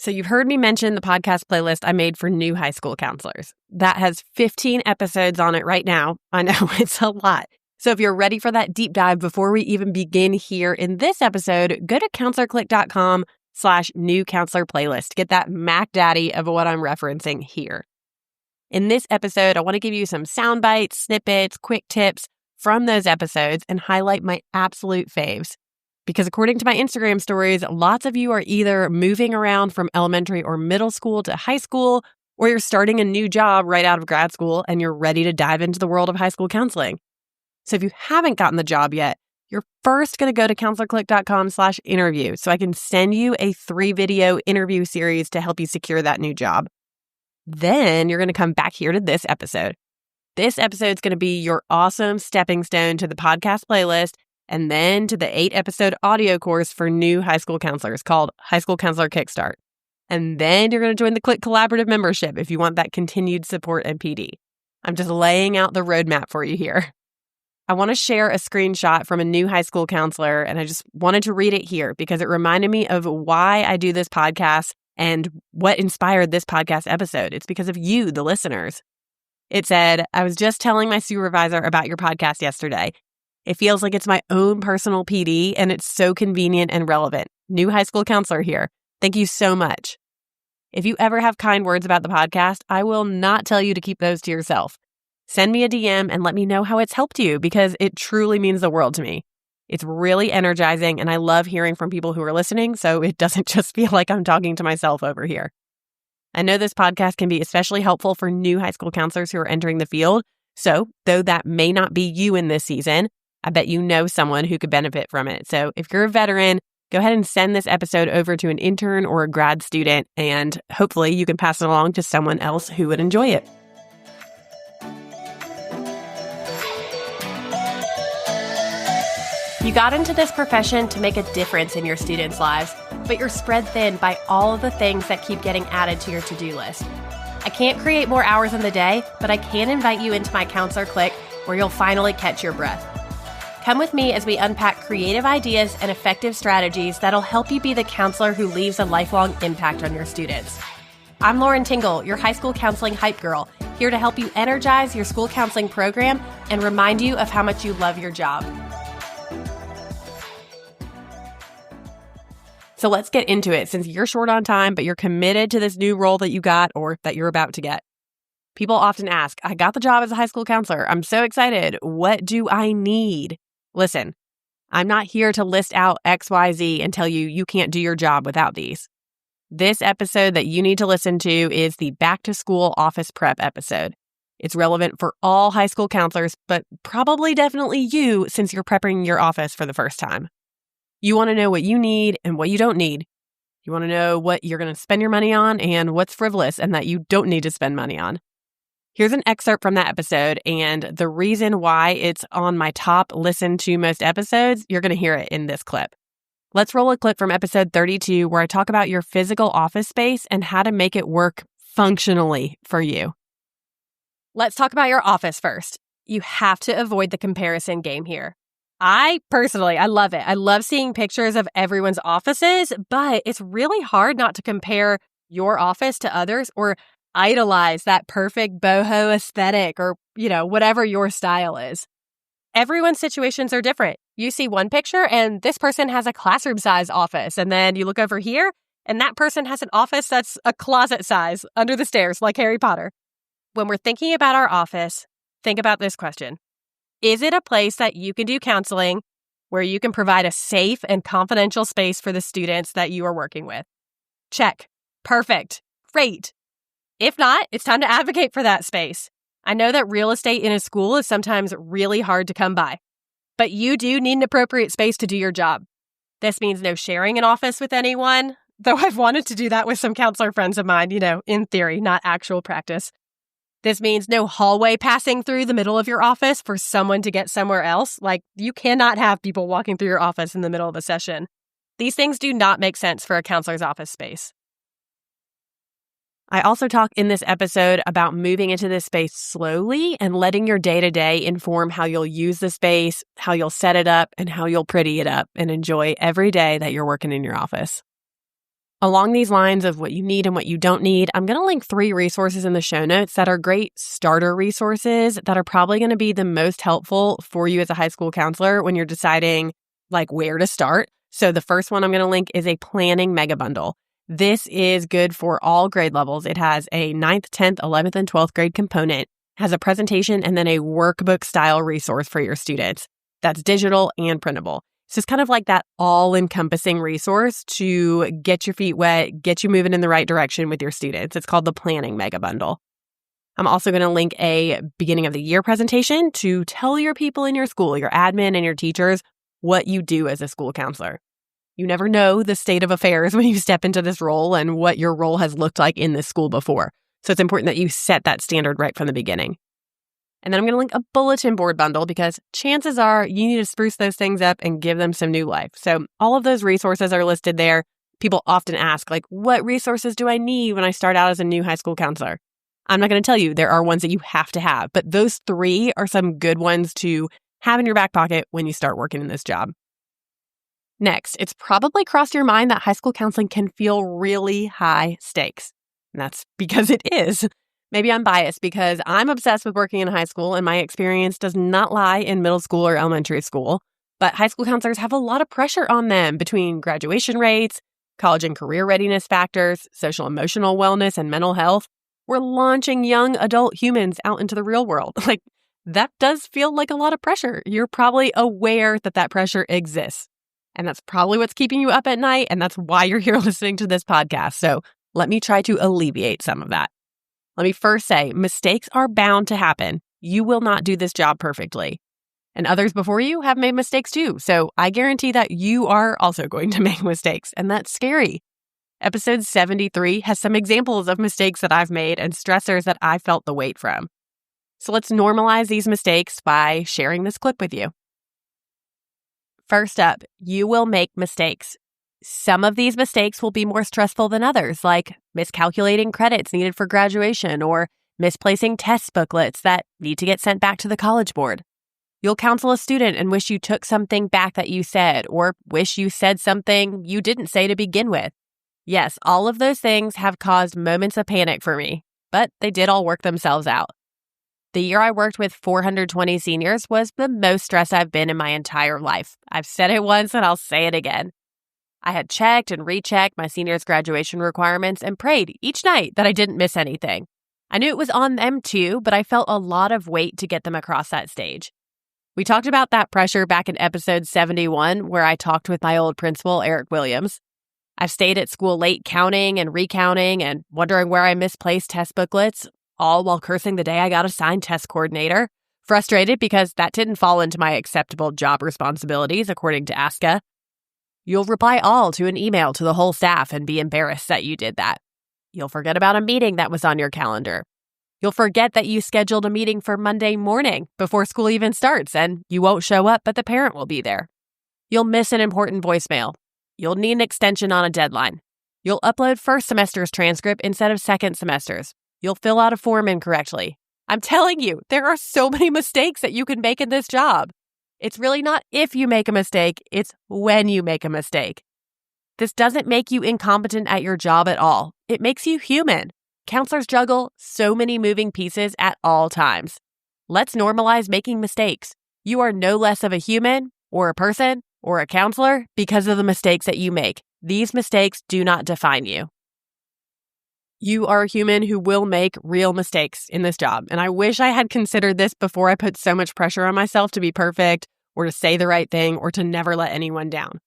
So you've heard me mention the podcast playlist I made for new high school counselors. That has 15 episodes on it right now. I know it's a lot. So if you're ready for that deep dive before we even begin here in this episode, go to counselorclick.com/new counselor playlist to get that Mac Daddy of what I'm referencing here. In this episode, I want to give you some sound bites, snippets, quick tips from those episodes and highlight my absolute faves. Because according to my Instagram stories, lots of you are either moving around from elementary or middle school to high school, or you're starting a new job right out of grad school and you're ready to dive into the world of high school counseling. So if you haven't gotten the job yet, you're first going to go to counselorclick.com/interview so I can send you a 3-video interview series to help you secure that new job. Then you're going to come back here to this episode. This episode's going to be your awesome stepping stone to the podcast playlist and then to the 8-episode audio course for new high school counselors called High School Counselor Kickstart. And then you're going to join the Click Collaborative membership if you want that continued support and PD. I'm just laying out the roadmap for you here. I want to share a screenshot from a new high school counselor, and I just wanted to read it here because it reminded me of why I do this podcast and what inspired this podcast episode. It's because of you, the listeners. It said, "I was just telling my supervisor about your podcast yesterday. It feels like it's my own personal PD, and it's so convenient and relevant. New high school counselor here. Thank you so much." If you ever have kind words about the podcast, I will not tell you to keep those to yourself. Send me a DM and let me know how it's helped you because it truly means the world to me. It's really energizing, and I love hearing from people who are listening, so it doesn't just feel like I'm talking to myself over here. I know this podcast can be especially helpful for new high school counselors who are entering the field, so though that may not be you in this season, I bet you know someone who could benefit from it. So if you're a veteran, go ahead and send this episode over to an intern or a grad student, and hopefully you can pass it along to someone else who would enjoy it. You got into this profession to make a difference in your students' lives, but you're spread thin by all of the things that keep getting added to your to-do list. I can't create more hours in the day, but I can invite you into my Counselor Click where you'll finally catch your breath. Come with me as we unpack creative ideas and effective strategies that'll help you be the counselor who leaves a lifelong impact on your students. I'm Lauren Tingle, your high school counseling hype girl, here to help you energize your school counseling program and remind you of how much you love your job. So let's get into it since you're short on time, but you're committed to this new role that you got or that you're about to get. People often ask, I got the job as a high school counselor. I'm so excited. What do I need? Listen, I'm not here to list out X, Y, Z and tell you you can't do your job without these. This episode that you need to listen to is the Back to School Office Prep episode. It's relevant for all high school counselors, but probably definitely you since you're prepping your office for the first time. You want to know what you need and what you don't need. You want to know what you're going to spend your money on and what's frivolous and that you don't need to spend money on. Here's an excerpt from that episode, and the reason why it's on my top listened to most episodes, you're going to hear it in this clip. Let's roll a clip from episode 32 where I talk about your physical office space and how to make it work functionally for you. Let's talk about your office first. You have to avoid the comparison game here. I love it. I love seeing pictures of everyone's offices, but it's really hard not to compare your office to others or idolize that perfect boho aesthetic or, whatever your style is. Everyone's situations are different. You see one picture and this person has a classroom size office. And then you look over here and that person has an office that's a closet size under the stairs like Harry Potter. When we're thinking about our office, think about this question. Is it a place that you can do counseling where you can provide a safe and confidential space for the students that you are working with? Check. Perfect. Great. If not, it's time to advocate for that space. I know that real estate in a school is sometimes really hard to come by, but you do need an appropriate space to do your job. This means no sharing an office with anyone, though I've wanted to do that with some counselor friends of mine, in theory, not actual practice. This means no hallway passing through the middle of your office for someone to get somewhere else. Like, you cannot have people walking through your office in the middle of a session. These things do not make sense for a counselor's office space. I also talk in this episode about moving into this space slowly and letting your day-to-day inform how you'll use the space, how you'll set it up, and how you'll pretty it up and enjoy every day that you're working in your office. Along these lines of what you need and what you don't need, I'm going to link 3 resources in the show notes that are great starter resources that are probably going to be the most helpful for you as a high school counselor when you're deciding where to start. So the first one I'm going to link is a planning mega bundle. This is good for all grade levels. It has a 9th, 10th, 11th, and 12th grade component, has a presentation, and then a workbook style resource for your students. That's digital and printable. So it's kind of like that all-encompassing resource to get your feet wet, get you moving in the right direction with your students. It's called the Planning Mega Bundle. I'm also going to link a beginning of the year presentation to tell your people in your school, your admin and your teachers, what you do as a school counselor. You never know the state of affairs when you step into this role and what your role has looked like in this school before. So it's important that you set that standard right from the beginning. And then I'm going to link a bulletin board bundle because chances are you need to spruce those things up and give them some new life. So all of those resources are listed there. People often ask, what resources do I need when I start out as a new high school counselor? I'm not going to tell you there are ones that you have to have, but those 3 are some good ones to have in your back pocket when you start working in this job. Next, it's probably crossed your mind that high school counseling can feel really high stakes. And that's because it is. Maybe I'm biased because I'm obsessed with working in high school and my experience does not lie in middle school or elementary school. But high school counselors have a lot of pressure on them between graduation rates, college and career readiness factors, social emotional wellness, and mental health. We're launching young adult humans out into the real world. That does feel like a lot of pressure. You're probably aware that that pressure exists. And that's probably what's keeping you up at night. And that's why you're here listening to this podcast. So let me try to alleviate some of that. Let me first say, mistakes are bound to happen. You will not do this job perfectly. And others before you have made mistakes too. So I guarantee that you are also going to make mistakes. And that's scary. Episode 73 has some examples of mistakes that I've made and stressors that I felt the weight from. So let's normalize these mistakes by sharing this clip with you. First up, you will make mistakes. Some of these mistakes will be more stressful than others, like miscalculating credits needed for graduation or misplacing test booklets that need to get sent back to the College Board. You'll counsel a student and wish you took something back that you said, or wish you said something you didn't say to begin with. Yes, all of those things have caused moments of panic for me, but they did all work themselves out. The year I worked with 420 seniors was the most stressed I've been in my entire life. I've said it once and I'll say it again. I had checked and rechecked my seniors' graduation requirements and prayed each night that I didn't miss anything. I knew it was on them too, but I felt a lot of weight to get them across that stage. We talked about that pressure back in episode 71, where I talked with my old principal, Eric Williams. I've stayed at school late counting and recounting and wondering where I misplaced test booklets, all while cursing the day I got assigned test coordinator, frustrated because that didn't fall into my acceptable job responsibilities, according to ASCA. You'll reply all to an email to the whole staff and be embarrassed that you did that. You'll forget about a meeting that was on your calendar. You'll forget that you scheduled a meeting for Monday morning before school even starts, and you won't show up, but the parent will be there. You'll miss an important voicemail. You'll need an extension on a deadline. You'll upload first semester's transcript instead of second semester's. You'll fill out a form incorrectly. I'm telling you, there are so many mistakes that you can make in this job. It's really not if you make a mistake, it's when you make a mistake. This doesn't make you incompetent at your job at all. It makes you human. Counselors juggle so many moving pieces at all times. Let's normalize making mistakes. You are no less of a human or a person or a counselor because of the mistakes that you make. These mistakes do not define you. You are a human who will make real mistakes in this job. And I wish I had considered this before I put so much pressure on myself to be perfect or to say the right thing or to never let anyone down.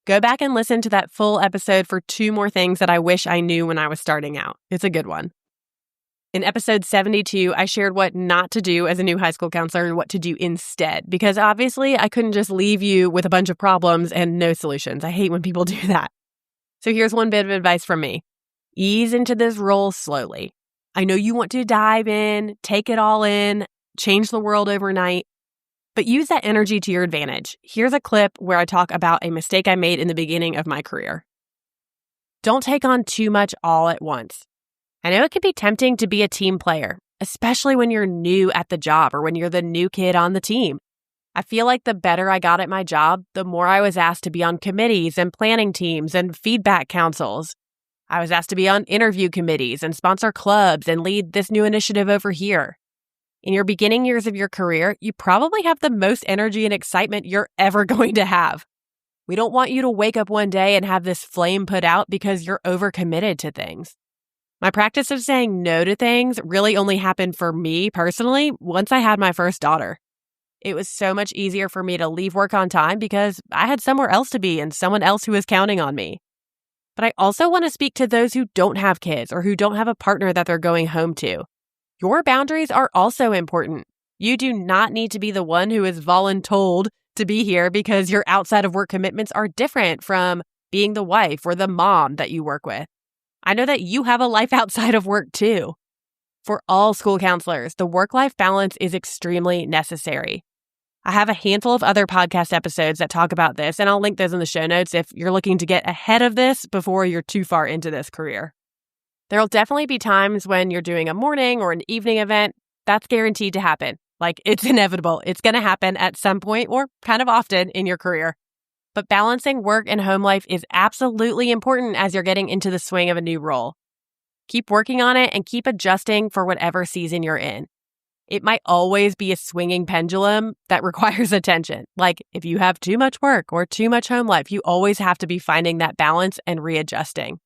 Go back and listen to that full episode for 2 more things that I wish I knew when I was starting out. It's a good one. In episode 72, I shared what not to do as a new high school counselor and what to do instead, because obviously I couldn't just leave you with a bunch of problems and no solutions. I hate when people do that. So here's one bit of advice from me. Ease into this role slowly. I know you want to dive in, take it all in, change the world overnight, but use that energy to your advantage. Here's a clip where I talk about a mistake I made in the beginning of my career. Don't take on too much all at once. I know it can be tempting to be a team player, especially when you're new at the job or when you're the new kid on the team. I feel like the better I got at my job, the more I was asked to be on committees and planning teams and feedback councils. I was asked to be on interview committees and sponsor clubs and lead this new initiative over here. In your beginning years of your career, you probably have the most energy and excitement you're ever going to have. We don't want you to wake up one day and have this flame put out because you're overcommitted to things. My practice of saying no to things really only happened for me personally once I had my first daughter. It was so much easier for me to leave work on time because I had somewhere else to be and someone else who was counting on me. But I also want to speak to those who don't have kids or who don't have a partner that they're going home to. Your boundaries are also important. You do not need to be the one who is voluntold to be here because your outside of work commitments are different from being the wife or the mom that you work with. I know that you have a life outside of work too. For all school counselors, the work-life balance is extremely necessary. I have a handful of other podcast episodes that talk about this, and I'll link those in the show notes if you're looking to get ahead of this before you're too far into this career. There'll definitely be times when you're doing a morning or an evening event. That's guaranteed to happen. Like, it's inevitable. It's going to happen at some point or kind of often in your career. But balancing work and home life is absolutely important as you're getting into the swing of a new role. Keep working on it and keep adjusting for whatever season you're in. It might always be a swinging pendulum that requires attention. Like, if you have too much work or too much home life, you always have to be finding that balance and readjusting.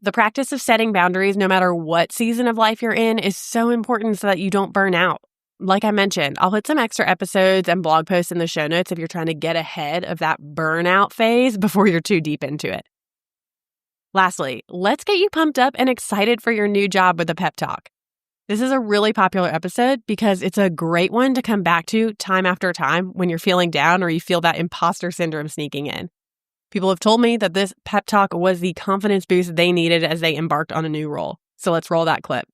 The practice of setting boundaries, no matter what season of life you're in, is so important so that you don't burn out. Like I mentioned, I'll put some extra episodes and blog posts in the show notes if you're trying to get ahead of that burnout phase before you're too deep into it. Lastly, let's get you pumped up and excited for your new job with a pep talk. This is a really popular episode because it's a great one to come back to time after time when you're feeling down or you feel that imposter syndrome sneaking in. People have told me that this pep talk was the confidence boost they needed as they embarked on a new role. So let's roll that clip.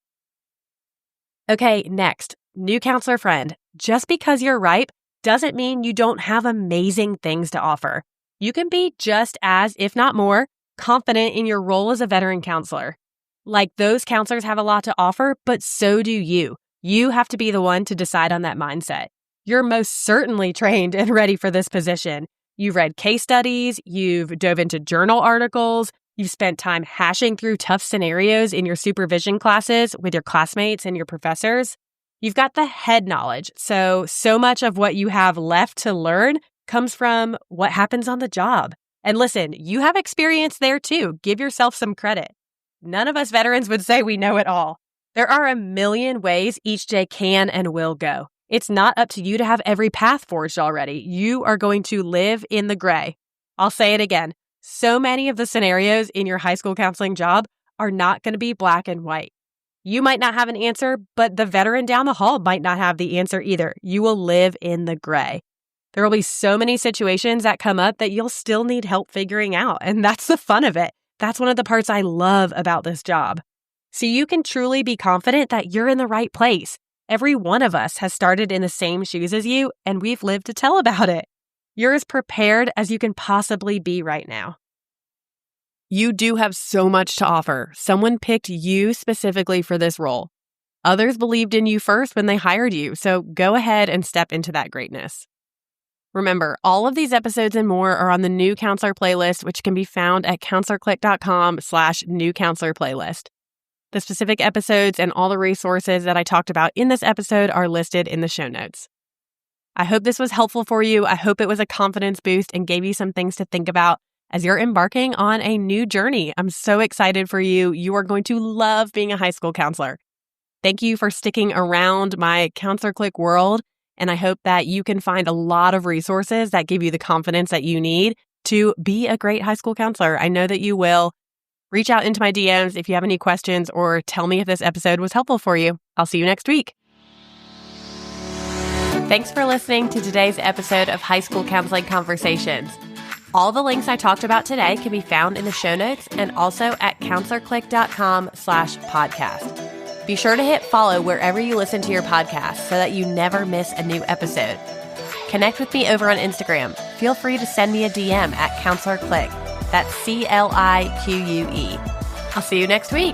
Okay, next, new counselor friend. Just because you're ripe doesn't mean you don't have amazing things to offer. You can be just as, if not more, confident in your role as a veteran counselor. Like, those counselors have a lot to offer, but so do you. You have to be the one to decide on that mindset. You're most certainly trained and ready for this position. You've read case studies, you've dove into journal articles, you've spent time hashing through tough scenarios in your supervision classes with your classmates and your professors. You've got the head knowledge, so much of what you have left to learn comes from what happens on the job. And listen, you have experience there too. Give yourself some credit. None of us veterans would say we know it all. There are a million ways each day can and will go. It's not up to you to have every path forged already. You are going to live in the gray. I'll say it again. So many of the scenarios in your high school counseling job are not going to be black and white. You might not have an answer, but the veteran down the hall might not have the answer either. You will live in the gray. There will be so many situations that come up that you'll still need help figuring out, and that's the fun of it. That's one of the parts I love about this job. So you can truly be confident that you're in the right place. Every one of us has started in the same shoes as you, and we've lived to tell about it. You're as prepared as you can possibly be right now. You do have so much to offer. Someone picked you specifically for this role. Others believed in you first when they hired you, so go ahead and step into that greatness. Remember, all of these episodes and more are on the New Counselor playlist, which can be found at counselorclick.com/new counselor playlist. The specific episodes and all the resources that I talked about in this episode are listed in the show notes. I hope this was helpful for you. I hope it was a confidence boost and gave you some things to think about as you're embarking on a new journey. I'm so excited for you. You are going to love being a high school counselor. Thank you for sticking around my Counselor Click world. And I hope that you can find a lot of resources that give you the confidence that you need to be a great high school counselor. I know that you will. Reach out into my DMs if you have any questions or tell me if this episode was helpful for you. I'll see you next week. Thanks for listening to today's episode of High School Counseling Conversations. All the links I talked about today can be found in the show notes and also at counselorclick.com/podcast. Be sure to hit follow wherever you listen to your podcast so that you never miss a new episode. Connect with me over on Instagram. Feel free to send me a DM at counselorclick. That's CLIQUE. I'll see you next week.